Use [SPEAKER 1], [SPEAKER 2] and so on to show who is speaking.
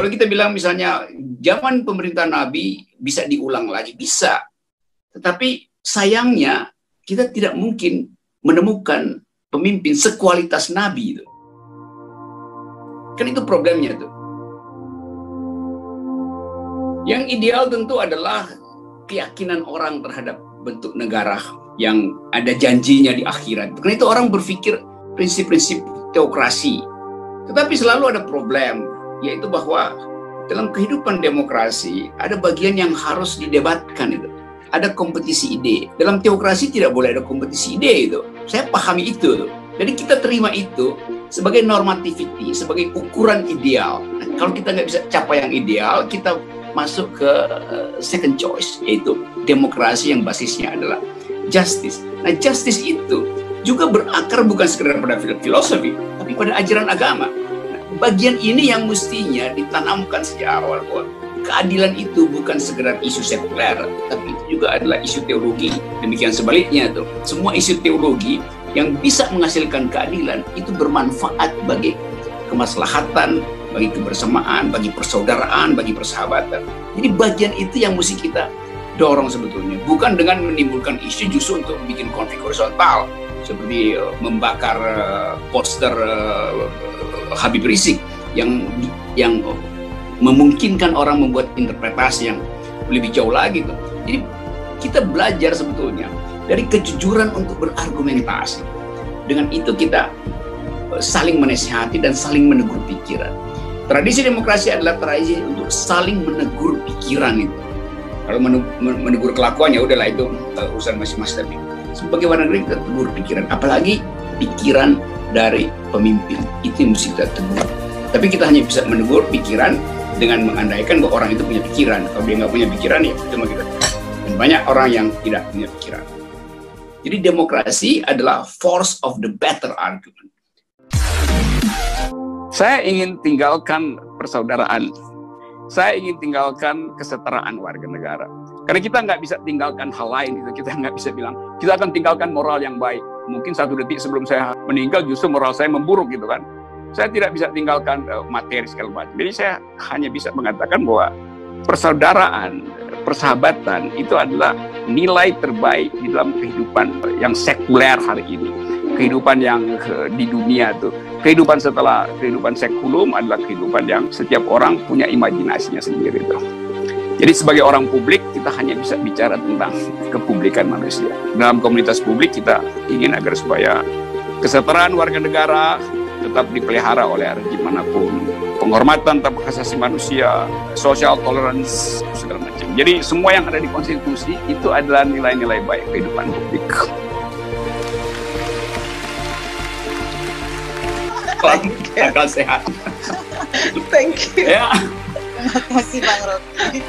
[SPEAKER 1] Kalau kita bilang misalnya zaman pemerintahan Nabi bisa diulang lagi, bisa. Tetapi sayangnya kita tidak mungkin menemukan pemimpin sekualitas Nabi itu. Kan itu problemnya tuh. Yang ideal tentu adalah keyakinan orang terhadap bentuk negara yang ada janjinya di akhirat. Karena itu orang berpikir prinsip-prinsip teokrasi. Tetapi selalu ada problem, yaitu bahwa dalam kehidupan demokrasi ada bagian yang harus didebatkan itu. Ada kompetisi ide. Dalam teokrasi tidak boleh ada kompetisi ide itu. Saya pahami itu. Jadi kita terima itu sebagai normativity, sebagai ukuran ideal. Nah, kalau kita nggak bisa capai yang ideal, kita masuk ke second choice, yaitu demokrasi yang basisnya adalah justice. Nah, justice itu juga berakar bukan sekedar pada filosofi, tapi pada ajaran agama. Nah, bagian ini yang mestinya ditanamkan sejak awal, bahwa keadilan itu bukan sekedar isu sekuler, tapi itu juga adalah isu teologi. Demikian sebaliknya tuh, semua isu teologi yang bisa menghasilkan keadilan itu bermanfaat bagi kemaslahatan, bagi kebersamaan, bagi persaudaraan, bagi persahabatan. Jadi bagian itu yang mesti kita dorong sebetulnya, bukan dengan menimbulkan isu justru untuk bikin konflik horizontal seperti membakar poster Habib Rizik yang memungkinkan orang membuat interpretasi yang lebih jauh lagi tuh. Jadi kita belajar sebetulnya dari kejujuran untuk berargumentasi. Dengan itu kita saling menasihati dan saling menegur pikiran. Tradisi demokrasi adalah tradisi untuk saling menegur pikiran itu. Kalau menegur kelakuannya udahlah itu urusan masing-masing, tapi sebagai warga negara kita tegur pikiran, apalagi pikiran dari pemimpin itu yang mesti kita tegur. Tapi kita hanya bisa menegur pikiran dengan mengandaikan bahwa orang itu punya pikiran. Kalau dia nggak punya pikiran ya cuma kita. Dan banyak orang yang tidak punya pikiran. Jadi demokrasi adalah force of the better argument.
[SPEAKER 2] Saya ingin tinggalkan persaudaraan. Saya ingin tinggalkan kesetaraan warga negara. Karena kita nggak bisa tinggalkan hal lain. Kita nggak bisa bilang, kita akan tinggalkan moral yang baik. Mungkin 1 detik sebelum saya meninggal justru moral saya memburuk gitu kan. Saya tidak bisa tinggalkan materi segala macam. Jadi saya hanya bisa mengatakan bahwa persaudaraan, persahabatan itu adalah nilai terbaik di dalam kehidupan yang sekuler hari ini. Kehidupan yang di dunia tuh. Kehidupan setelah kehidupan sekulum adalah kehidupan yang setiap orang punya imajinasinya sendiri tuh. Jadi sebagai orang publik kita hanya bisa bicara tentang kepublikan manusia. Dalam komunitas publik kita ingin agar supaya kesetaraan warga negara tetap dipelihara oleh rejim manapun, penghormatan terhadap hak asasi manusia, social tolerance, segala macam. Jadi semua yang ada di konstitusi itu adalah nilai-nilai baik kehidupan publik.
[SPEAKER 1] Akal sehat.
[SPEAKER 3] Thank you.
[SPEAKER 1] Ya.
[SPEAKER 3] Terima kasih Bang Rocky.